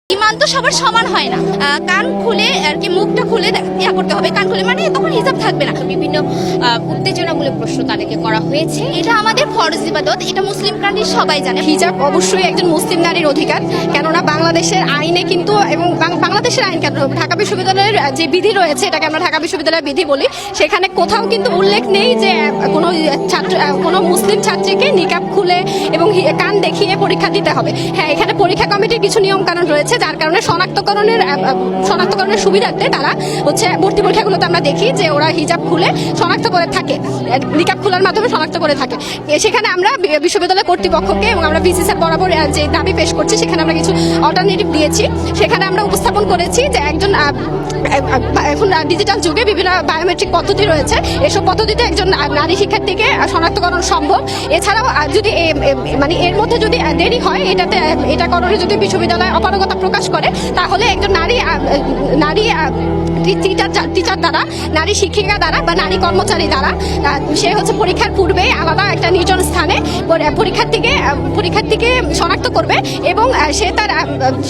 ইমান তো সবার সমান হয় না। কান খুলে আর কি মুখটা খুলে ইয়া করতে হবে, কান খুলে মানে তখন হিজাব থাকবে না। বিভিন্ন উত্তেজনামূলক প্রশ্ন তাদেরকে করা হয়েছে। এটা আমাদের ফরজ ইবাদত, এটা মুসলিম কান্ট্রির সবাই জানে। হিজাব অবশ্যই একজন মুসলিম নারীর অধিকার, কেননা বাংলাদেশের আইনে কিন্তু এবং বাংলাদেশের আইন কেন ঢাকা বিশ্ববিদ্যালয়ের যে বিধি রয়েছে, এটাকে আমরা ঢাকা বিশ্ববিদ্যালয়ের বিধি বলি, সেখানে কোথাও কিন্তু উল্লেখ নেই যে কোনো মুসলিম ছাত্রীকে নিকাব খুলে এবং কান দেখিয়ে পরীক্ষা দিতে হবে। হ্যাঁ, এখানে পরীক্ষা কমিটির কিছু নিয়ম কানুন রয়েছে, যার কারণে শনাক্তকরণের সুবিধার্থে তারা হচ্ছে ভর্তি পরীক্ষাগুলোতে আমরা দেখি যে ওরা হিজাব খুলে শনাক্ত করে থাকে, নিকাব খোলার মাধ্যমে শনাক্ত করে থাকে। সেখানে আমরা বিশ্ববিদ্যালয় কর্তৃপক্ষকে এবং আমরা ভিসি স্যার বরাবর যে দাবি পেশ করছি, সেখানে আমরা কিছু অল্টারনেটিভ দিয়েছি। সেখানে আমরা উপস্থাপন করেছি যে এখন ডিজিটাল যুগে বিভিন্ন বায়োমেট্রিক পদ্ধতি রয়েছে, এসব পদ্ধতিতে একজন নারী শিক্ষার্থীকে শনাক্তকরণ সম্ভব। এছাড়াও যদি মানে এর মধ্যে যদি দেরি হয়, এটা করণে যদি বিশ্ববিদ্যালয় অপারগতা প্রকাশ করে, তাহলে একজন নারী টিচার দ্বারা, নারী শিক্ষিকা দ্বারা বা নারী কর্মচারী দ্বারা সে হচ্ছে পরীক্ষার পূর্বে আলাদা একটা নির্জন স্থানে পরীক্ষার্থীকে শনাক্ত করবে এবং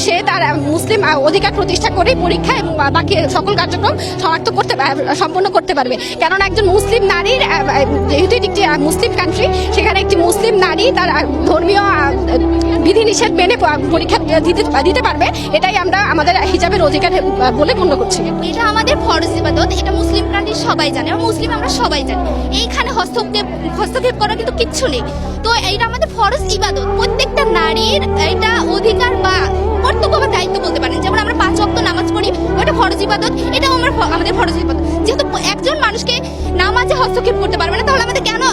সে তার মুসলিম অধিকার প্রতিষ্ঠা করে পরীক্ষা এবং বাকি সকল কার্যক্রম সম্পন্ন করতে পারবে। কেননা একজন মুসলিম নারীর, যেহেতু একটি মুসলিম কান্ট্রি, সেখানে একটি মুসলিম নারী তার ধর্মীয় বিধিনিষেধ মেনে পরীক্ষা দিতে পারবে। এটাই আমরা আমাদের হিজাবের অধিকার বলে গণ্য করছি। এটা আমাদের ফরজ ইবাদত, এটা মুসলিম কান্ট্রির সবাই জানে, মুসলিম আমরা সবাই জানি। এইখানে হস্তক্ষেপ করা কিন্তু কিচ্ছু নেই। তো এইটা আমাদের ফরজ ইবাদত, প্রত্যেকটা নারীর এটা অধিকার বা কর্তব্য বা দায়িত্ব বলতে পারেন। যেমন আমরা 5 ওয়াক্ত নামাজ পড়ি, ওটা ফরজ ইবাদত, এটাও আমাদের ফরজ ইবাদত। যেহেতু একজন মানুষকে নামাজে হস্তক্ষেপ করতে পারবে না, তাহলে আমাদের কেন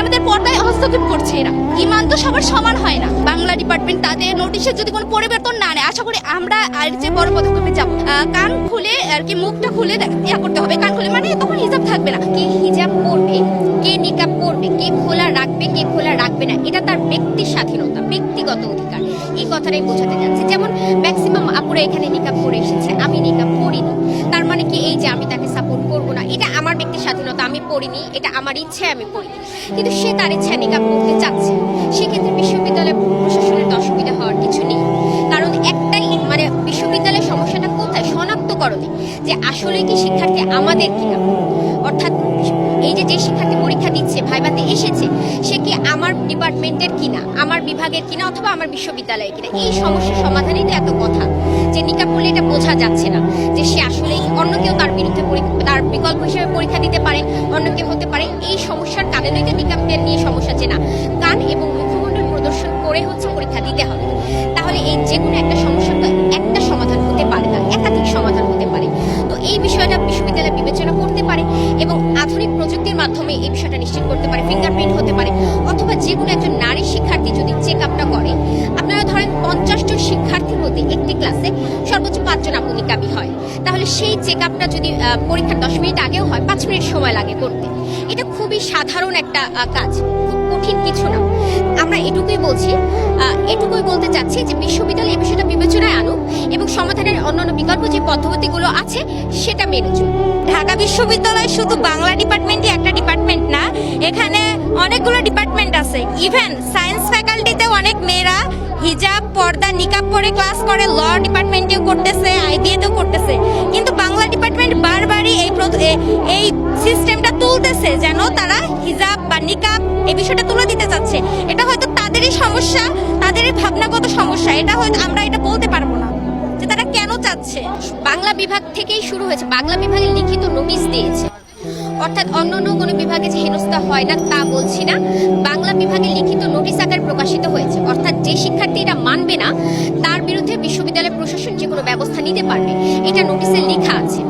আমাদের পর্দায় হস্তক্ষেপ করছে এরা? ইমান তো সবার সমান হয় না। বাংলা ডিপার্টমেন্ট তাদের নোটিশে যদি কোনো পরিবর্তন না নেয়, আশা করি আমরা আর যে বড় পদক্ষেপে যাব। কান খুলে আর কি মুখটা খুলে ইয়া করতে হবে, কান খুলে মানে তখন হিজাব থাকবে না। কে হিজাব পরবে, কে নিকাব পরবে, কে খোলা রাখবে, কে খোলা রাখবে না, এটা তার ব্যক্তি স্বাধীনতা, ব্যক্তিগত অধিকার। এই কথাটাই বোঝাতে যাচ্ছে। যেমন ম্যাক্সিমাম আপুরা এখানে নিকাব পরে এসেছে, আমি নিকাব পরিনি, তার মানে কি এই যে আমি তাকে সাপোর্ট করবো না? এটা আমার ব্যক্তি স্বাধীনতা, আমি পড়িনি, এটা আমার ইচ্ছে, আমি পড়িনি। কিন্তু সে তার ইচ্ছা নিকাব করতে চাচ্ছে, সেক্ষেত্রে বিশ্ববিদ্যালয় প্রশাসনের অসুবিধা হওয়ার কিছু নেই। কারণ একটাই, মানে বিশ্ববিদ্যালয়ের সমস্যাটা কোথায়? শনাক্তকরণে, যে আসলে কি শিক্ষার্থী আমাদের কিনা। অর্থাৎ এই যে শিক্ষার্থী পরীক্ষা দিচ্ছে, ভাইভাতে এসেছে, সে কি আমার ডিপার্টমেন্টের কিনা, আমার বিভাগের কিনা, অথবা আমার বিশ্ববিদ্যালয়ের কিনা। এই সমস্যার সমাধানই তো এত কথা, যে নিকাব করলে এটা বোঝা যাচ্ছে না যে সে আসলে অন্য কেউ তার বিরুদ্ধে তার বিকল্প হিসেবে পরীক্ষা দিতে পারে, অন্য কেউ হতে পারে। এই সমস্যার কারণেই তো নিকাবদের নিয়ে সমস্যা, যে না কান এবং মুখমণ্ডল প্রদর্শন করে হচ্ছে পরীক্ষা দিতে হবে। তাহলে এই যে কোনো একটা সমস্যার তো একটা সমাধান হতে পারে না, একাধিক সমাধান হতে পারে। তো এই বিষয়টা বিশ্ববিদ্যালয় বিবেচনা করতে পারে এবং আধুনিক প্রযুক্তির মাধ্যমে এই বিষয়টা নিশ্চিত করতে পারে। ফিঙ্গারপ্রিন্ট হতে পারে, অথবা যে কোনো একজন নারী শিক্ষার্থী যদি চেক আপটা করে, আপনারা ধরেন 50 জন শিক্ষার্থীর মধ্যে একটি ক্লাসে সর্বোচ্চ 5 জন আপু নিকাবী হয়, তাহলে সেই চেক আপটা যদি পরীক্ষার 10 মিনিট আগেও হয়, 5 মিনিট সময় লাগে করতে। এটা খুবই সাধারণ একটা কাজ, খুব কঠিন কিছু না। আমরা এটুকুই বলতে চাচ্ছি যে বিশ্ববিদ্যালয় এই বিষয়টা বিবেচনায় আনুক এবং সমাধানের অন্যান্য বিকল্প যে পদ্ধতিগুলো আছে সেটা মেনে চলুক। ঢাকা বিশ্ববিদ্যালয় শুধু বাংলা ডিপার্টমেন্টই একটা ডিপার্টমেন্ট না, এখানে অনেকগুলো ডিপার্টমেন্ট আছে। ইভেন সায়েন্স ফ্যাকাল্টিতেও অনেক মেয়েরা হিজাব, পর্দা, নিকাব পরে ক্লাস করে, ল ডিপার্টমেন্টেও করতেছে, আইবিএতেও করতেছে। কিন্তু বাংলা ডিপার্টমেন্ট বারবারই এই সিস্টেমটা তুলতেছে, যেন তারা হিজাব বা নিকাব এই বিষয়টা তুলে দিতে চাচ্ছে। এটা হয়তো তাদেরই সমস্যা, তাদেরই ভাবনাগত সমস্যা। এটা হয়তো আমরা এটা বলতে পারবো না যে তারা কেন চাচ্ছে। বাংলা বিভাগ থেকেই শুরু হয়েছে, বাংলা বিভাগে লিখিত নোটিশ দিয়েছে। অর্থাৎ অন্য কোনো বিভাগে যে হেনস্থা হয় না তা বলছি না, বাংলা বিভাগে লিখিত নোটিশ আকারে প্রকাশিত হয়েছে। অর্থাৎ যে শিক্ষার্থীরা মানবে না তার বিরুদ্ধে বিশ্ববিদ্যালয় প্রশাসন যে কোনো ব্যবস্থা নিতে পারবে, এটা নোটিশে লেখা আছে।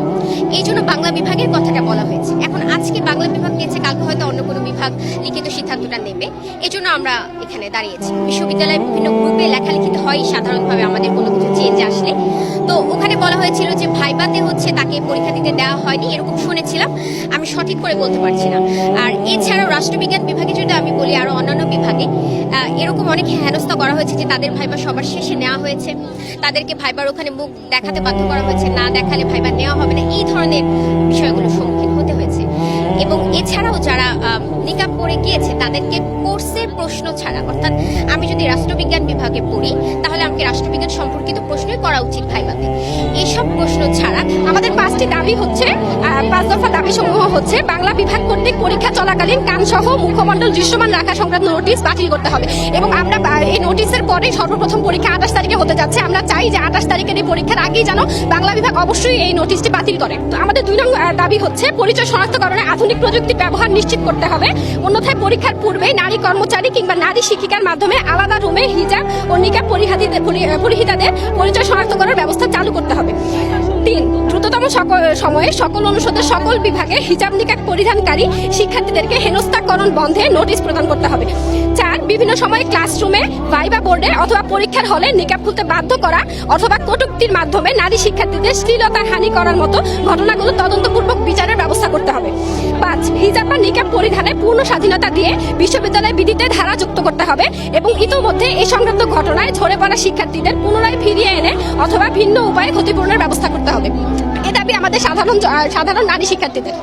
এই জন্য বাংলা বিভাগের কথাটা বলা হয়েছে। এখন আজকে বাংলা বিভাগ নিয়েছে, কালকে হয়তো অন্য কোনো বিভাগ লিখিত সিদ্ধান্তটা নেবে। এই জন্য আমরা এখানে দাঁড়িয়েছি। বিশ্ববিদ্যালয়ে বিভিন্ন গ্রুপে লেখালেখিতে হয় সাধারণভাবে আমাদের কোনো কিছু চেঞ্জ আসলে। তো ওখানে বলা হয়েছিল যে ভাইভাতে হচ্ছে তাকে পরীক্ষা দিতে দেওয়া হয়নি, এরকম শুনেছিলাম, আমি সঠিক করে বলতে পারছি না। আর এছাড়াও রাষ্ট্রবিজ্ঞান বিভাগে যদি আমি বলি, আরো অন্যান্য বিভাগে এরকম অনেক হেনস্থা করা হয়েছে যে তাদের ভাইবা সবার শেষে নেওয়া হয়েছে, তাদেরকে ভাইবার ওখানে মুখ দেখাতে বাধ্য করা হয়েছে, না দেখালে ভাইবা নেওয়া হবে না, এই ধরনের বিষয়গুলো সম্মুখীন হতে হয়েছে। এবং এছাড়াও যারা নিকাব পরে গিয়েছে তাদেরকে কোর্সের প্রশ্ন ছাড়া, অর্থাৎ আমি যদি রাষ্ট্রবিজ্ঞান বিভাগে পড়ি তাহলে আমাকে রাষ্ট্রবিজ্ঞান সম্পর্কিত প্রশ্নই করা উচিত ভাইভাতে। এইসব প্রশ্ন ছাড়া আমাদের 5টি দাবি হচ্ছে, 5 দফা দাবি সমূহ হচ্ছে: বাংলা বিভাগ কর্তৃক পরীক্ষা চলাকালীন কানসহ মুখমণ্ডল দৃশ্যমান রাখা সংক্রান্ত নোটিশ বাতিল করতে হবে, এবং আমরা এই নোটিশের পরে সর্বপ্রথম পরীক্ষা 28 তারিখে হতে যাচ্ছে। আমরা চাই যে 28 তারিখের এই পরীক্ষার আগেই যেন বাংলা বিভাগ অবশ্যই এই নোটিশটি বাতিল করে। তো আমাদের 2 নং দাবি হচ্ছে পরিচয় শনাক্তকরণে আধুনিক প্রযুক্তির ব্যবহার নিশ্চিত করতে হবে। অন্যথায় পরীক্ষার পূর্বে নারী কর্মচারী কিংবা নারী শিক্ষিকার মাধ্যমে আলাদা রুমে হিজাব ও নিকাব পরিহিতাদের পরিচয় শনাক্ত করার ব্যবস্থা চালু করতে হবে। 3, দ্রুততম সময়ে সকল অনুষদের সকল বিভাগে হিজাব নিকাব পরিধানকারী শিক্ষার্থীদেরকে হেনস্থাকরণ বন্ধে নোটিশ প্রদান করতে হবে। 4, বিভিন্ন সময়ে ক্লাসরুমে, ভাইবা বোর্ডে অথবা পরীক্ষার হলে নিকাব খুলতে বাধ্য করা অথবা কটূক্তির মাধ্যমে নারী শিক্ষার্থীদের শ্লীলতা হানি করার মতো ঘটনাগুলো তদন্তপূর্বক বিচারের ব্যবস্থা করতে হবে। 5, হিজাব বা নিকাব পরিধানে পূর্ণ স্বাধীনতা দিয়ে বিশ্ববিদ্যালয় বিধিতে ধারা যুক্ত করতে হবে এবং ইতোমধ্যে এই সংক্রান্ত ঘটনায় ঝরে পড়া শিক্ষার্থীদের পুনরায় ফিরিয়ে এনে অথবা ভিন্ন উপায়ে ক্ষতিপূরণের ব্যবস্থা করতে হবে। এ দাবি আমাদের সাধারণ নারী শিক্ষার্থীদের।